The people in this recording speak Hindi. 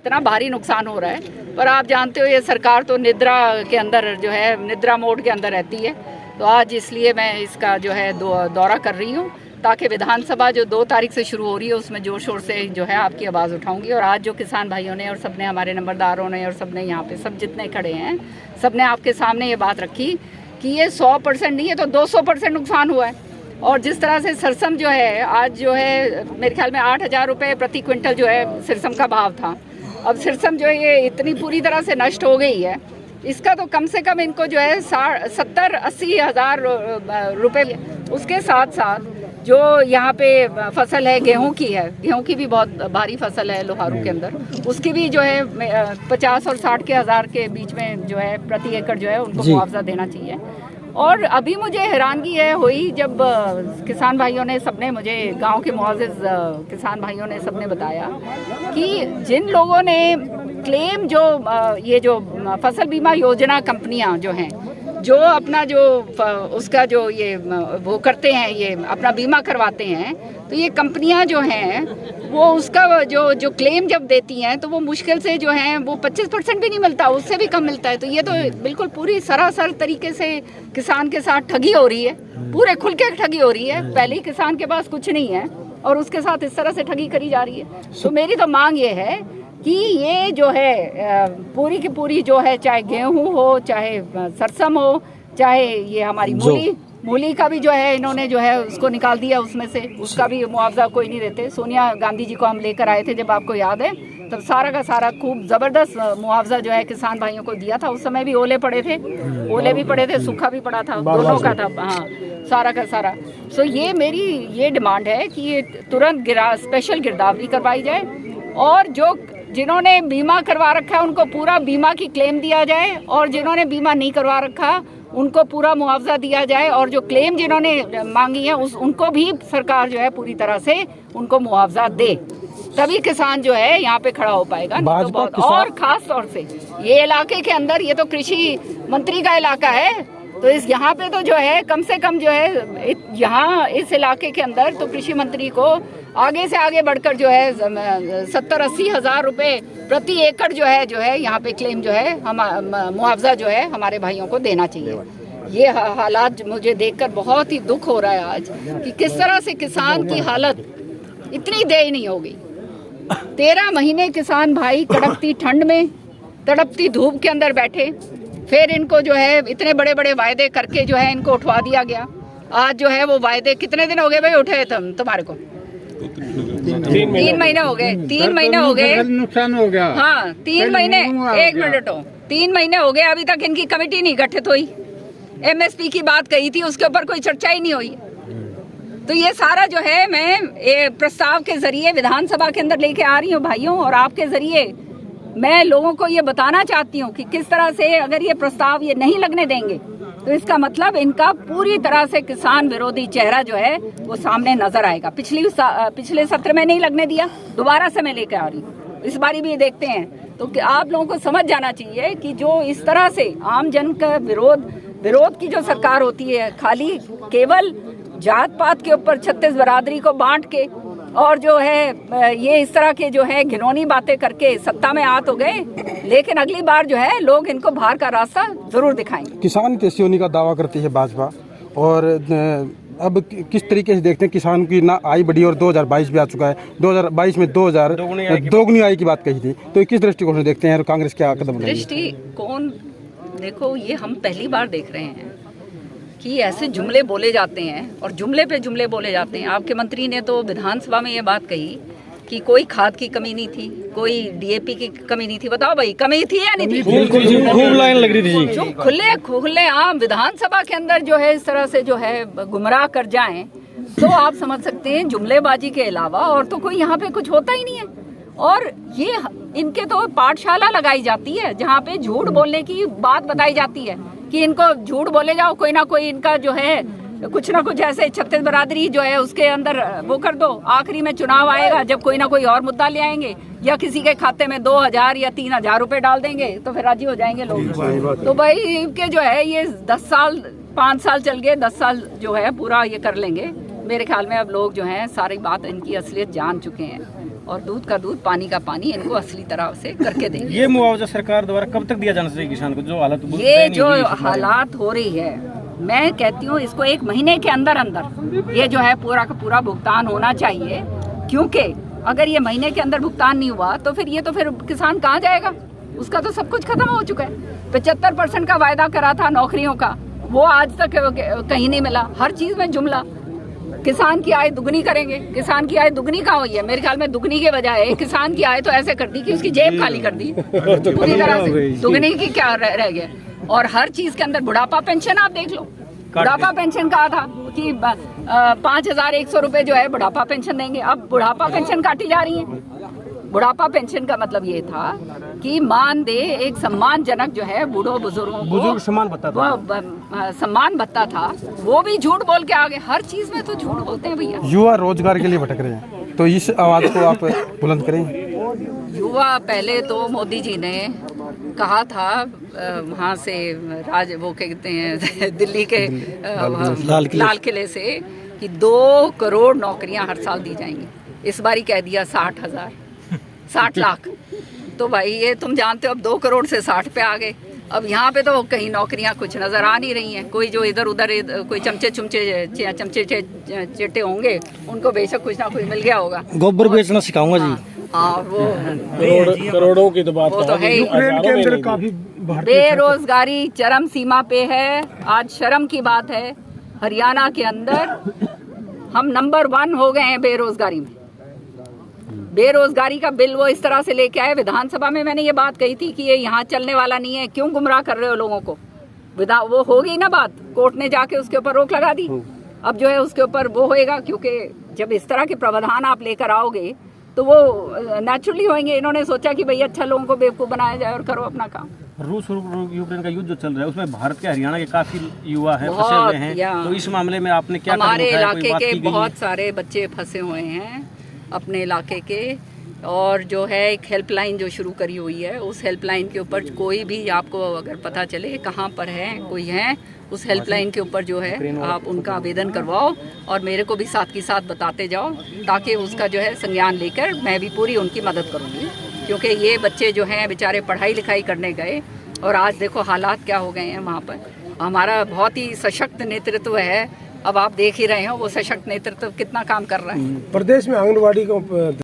इतना भारी नुकसान हो रहा है, पर आप जानते हो ये सरकार तो निद्रा के अंदर जो है, निद्रा मोड के अंदर रहती है। तो आज इसलिए मैं इसका जो है दौरा कर रही हूँ, ताकि विधानसभा जो 2 तारीख से शुरू हो रही है उसमें जोर शोर से जो है आपकी आवाज़ उठाऊंगी। और आज जो किसान भाइयों ने और सब ने, हमारे नंबरदारों ने और सब ने, यहाँ पे सब जितने खड़े हैं, सब ने आपके सामने ये बात रखी कि ये 100% नहीं है तो 200% नुकसान हुआ है। और जिस तरह से सरसम जो है आज जो है मेरे ख्याल में 8,000 रुपये प्रति क्विंटल जो है सरसम का भाव था। अब सरसम जो है ये इतनी पूरी तरह से नष्ट हो गई है, इसका तो कम से कम इनको जो है 70-80 हज़ार रुपये। उसके साथ साथ जो यहाँ पे फसल है गेहूं की है, गेहूं की भी बहुत भारी फसल है लोहारू के अंदर, उसकी भी जो है 50 और 60 के हज़ार के बीच में जो है प्रति एकड़ जो है उनको मुआवजा देना चाहिए। और अभी मुझे हैरानगी है हुई जब किसान भाइयों ने, सबने मुझे, गांव के मुआज़िज़ किसान भाइयों ने सबने बताया कि जिन लोगों ने क्लेम जो ये जो फसल बीमा योजना कंपनियां जो हैं, जो अपना जो उसका जो ये वो करते हैं, ये अपना बीमा करवाते हैं, तो ये कंपनियां जो हैं वो उसका जो क्लेम जब देती हैं तो वो मुश्किल से जो है वो 25% भी नहीं मिलता, उससे भी कम मिलता है। तो ये तो बिल्कुल पूरी सरासर तरीके से किसान के साथ ठगी हो रही है, पूरे खुल के ठगी हो रही है। पहले ही किसान के पास कुछ नहीं है और उसके साथ इस तरह से ठगी करी जा रही है। तो मेरी तो मांग ये है कि ये जो है पूरी की पूरी जो है, चाहे गेहूं हो, चाहे सरसम हो, चाहे ये हमारी मूली का भी जो है इन्होंने जो है उसको निकाल दिया उसमें से, उसका भी मुआवजा कोई नहीं देते। सोनिया गांधी जी को हम लेकर आए थे, जब आपको याद है, तब सारा का सारा खूब ज़बरदस्त मुआवजा जो है किसान भाइयों को दिया था। उस समय भी ओले पड़े थे, ओले भी पड़े थे, सूखा भी पड़ा था, दोनों का था, हाँ, सारा का सारा। सो ये मेरी ये डिमांड है कि ये तुरंत स्पेशल गिरदावरी करवाई जाए और जो जिन्होंने बीमा करवा रखा है उनको पूरा बीमा की क्लेम दिया जाए, और जिन्होंने बीमा नहीं करवा रखा उनको पूरा मुआवजा दिया जाए, और जो क्लेम जिन्होंने मांगी है उनको भी सरकार जो है पूरी तरह से उनको मुआवजा दे, तभी किसान जो है यहाँ पे खड़ा हो पाएगा। तो और खास तौर से ये इलाके के अंदर, ये तो कृषि मंत्री का इलाका है, तो इस यहाँ पे तो जो है कम से कम जो है यहाँ इस इलाके के अंदर तो कृषि मंत्री को आगे से आगे बढ़कर जो है 70-80 हज़ार रुपये प्रति एकड़ जो है यहाँ पे क्लेम जो है हम मुआवजा जो है हमारे भाइयों को देना चाहिए। ये हालात मुझे देखकर बहुत ही दुख हो रहा है आज कि किस तरह से किसान की हालत इतनी दयनीय हो गई। 13 महीने किसान भाई कड़कती ठंड में, तड़पती धूप के अंदर बैठे, फिर इनको जो है इतने बड़े बड़े वायदे करके जो है इनको उठवा दिया गया। आज जो है वो वायदे कितने दिन हो गए भाई उठे तुम्हारे को? 3 महीने हो गए, 3 महीने हो गए, नुकसान हो गया। हाँ 3 महीने, 1 मिनट हो, 3 महीने हो गए, अभी तक इनकी कमेटी नहीं गठित हुई। MSP की बात कही थी, उसके ऊपर कोई चर्चा ही नहीं हुई। तो ये सारा जो है मैं प्रस्ताव के जरिए विधानसभा के अंदर लेके आ रही हूँ भाइयों, और आपके जरिए मैं लोगों को ये बताना चाहती हूँ कि किस तरह से अगर ये प्रस्ताव ये नहीं लगने देंगे तो इसका मतलब इनका पूरी तरह से किसान विरोधी चेहरा जो है वो सामने नजर आएगा। पिछले सत्र में नहीं लगने दिया, दोबारा से मैं लेकर आ रही हूँ, इस बारी भी देखते हैं। तो आप लोगों को समझ जाना चाहिए कि जो इस तरह से आम जन का विरोध की जो सरकार होती है, खाली केवल जात पात के ऊपर 36 बरादरी को बांट के और जो है ये इस तरह के जो है घिनौनी बातें करके सत्ता में आ तो गए, लेकिन अगली बार जो है लोग इनको बाहर का रास्ता जरूर दिखाएंगे। किसान कैसे होने का दावा करती है भाजपा, और अब किस तरीके से देखते हैं किसान की ना आय बढ़ी और 2022 भी आ चुका है, 2022 में 2000 दोगुनी आय की बात कही थी, तो किस दृष्टिकोण से देखते हैं और कांग्रेस क्या कदम उठाएगी? दृष्टिकोण देखो, ये हम पहली बार देख रहे हैं कि ऐसे जुमले बोले जाते हैं और जुमले पे जुमले बोले जाते हैं। आपके मंत्री ने तो विधानसभा में ये बात कही कि कोई खाद की कमी नहीं थी, कोई DAP की कमी नहीं थी। बताओ भाई, कमी थी या नहीं थी? खूब लाइन लग रही थी। जो खुले आम विधानसभा के अंदर जो है इस तरह से जो है गुमराह कर जाएं, तो आप समझ सकते हैं जुमलेबाजी के अलावा और तो कोई यहाँ पे कुछ होता ही नहीं है। और ये इनके तो पाठशाला लगाई जाती है जहाँ पे झूठ बोलने की बात बताई जाती है कि इनको झूठ बोले जाओ, कोई ना कोई इनका जो है कुछ ना कुछ ऐसे 36 बरादरी जो है उसके अंदर वो कर दो। आखिरी में चुनाव आएगा जब कोई ना कोई और मुद्दा ले आएंगे या किसी के खाते में 2000 या 3000 रुपए डाल देंगे तो फिर राजी हो जाएंगे लोग। तो भाई इनके जो है ये 10 साल 5 साल चल गए, 10 साल जो है पूरा ये कर लेंगे। मेरे ख्याल में अब लोग जो हैं सारी बात इनकी असलियत जान चुके हैं और दूध का दूध, पानी का पानी, इनको असली तरह से करके देंगे। ये मुआवजा सरकार द्वारा कब तक दिया जाना चाहिए किसान को, जो हालत ये जो हालात हो रही है, मैं कहती हूँ इसको 1 महीने के अंदर अंदर ये जो है पूरा का पूरा भुगतान होना चाहिए, क्योंकि अगर ये महीने के अंदर भुगतान नहीं हुआ तो फिर किसान कहाँ जाएगा? उसका तो सब कुछ खत्म हो चुका है। 75% का वायदा करा था नौकरियों का, वो आज तक कहीं नहीं मिला। हर चीज में जुमला, किसान की आय दुगनी करेंगे। किसान की आय दुगनी कहाँ हुई है? मेरे ख्याल में दुगनी के बजाय किसान की आय तो ऐसे कर दी कि उसकी जेब खाली कर दी पूरी तरह से। दुगनी की क्या रह गया? और हर चीज के अंदर बुढ़ापा पेंशन आप देख लो, बुढ़ापा पेंशन कहा था कि 5,100 रुपए जो है बुढ़ापा पेंशन देंगे, अब बुढ़ापा पेंशन काटी जा रही है। बुढ़ापा पेंशन का मतलब ये था कि मानदेय एक सम्मानजनक जो है बूढ़ों बुजुर्गों को सम्मान भत्ता था, सम्मान भत्ता था, वो भी झूठ बोल के आगे। हर चीज में तो झूठ बोलते हैं भैया। युवा रोजगार के लिए भटक रहे हैं, तो इस आवाज को आप बुलंद करें। युवा, पहले तो मोदी जी ने कहा था वहाँ से वो क्या कहते हैं दिल्ली के लाल किले से कि 2 करोड़ नौकरियां हर साल दी जाएंगी। इस बार ही कह दिया 60 लाख। तो भाई ये तुम जानते हो अब 2 करोड़ से 60 पे आ गए। अब यहाँ पे तो कहीं नौकरियां कुछ नजर आ नहीं रही हैं। कोई जो इधर उधर कोई चमचे चिट्टे होंगे, उनको बेशक कुछ ना कुछ मिल गया होगा। गोबर बेचना सिखाऊंगा जी। हाँ, वो करोड़ों की तो बात वो तो है ही। यूक्रेन के अंदर काफी बेरोजगारी चरम सीमा पे है। आज शर्म की बात है, हरियाणा के अंदर हम नंबर 1 हो गए हैं बेरोजगारी में। बेरोजगारी का बिल वो इस तरह से लेके आए। विधानसभा में मैंने ये बात कही थी कि ये यहाँ चलने वाला नहीं है, क्यों गुमराह कर रहे हो लोगों को। वो हो गई ना बात, कोर्ट ने जाके उसके ऊपर रोक लगा दी। अब जो है उसके ऊपर वो होएगा, क्योंकि जब इस तरह के प्रावधान आप लेकर आओगे तो वो नेचुरली होंगे। इन्होंने सोचा कि भाई अच्छा लोगों को बेवकूफ़ बनाया जाए और करो अपना काम। रूस और यूक्रेन का युद्ध जो चल रहा है उसमें भारत के हरियाणा के काफी युवा हैं, फंसे हुए हैं, तो इस मामले में आपने क्या हमारे इलाके के बहुत सारे बच्चे फंसे हुए हैं अपने इलाके के। और जो है एक हेल्पलाइन जो शुरू करी हुई है, उस हेल्पलाइन के ऊपर कोई भी आपको अगर पता चले कहाँ पर है कोई है, उस हेल्पलाइन के ऊपर जो है आप उनका आवेदन करवाओ और मेरे को भी साथ के साथ बताते जाओ, ताकि उसका जो है संज्ञान लेकर मैं भी पूरी उनकी मदद करूँगी। क्योंकि ये बच्चे जो हैं बेचारे पढ़ाई लिखाई करने गए और आज देखो हालात क्या हो गए हैं वहाँ पर। हमारा बहुत ही सशक्त नेतृत्व है, अब आप देख ही रहे हो वो सशक्त नेतृत्व कितना काम कर रहा है। प्रदेश में आंगनबाड़ी को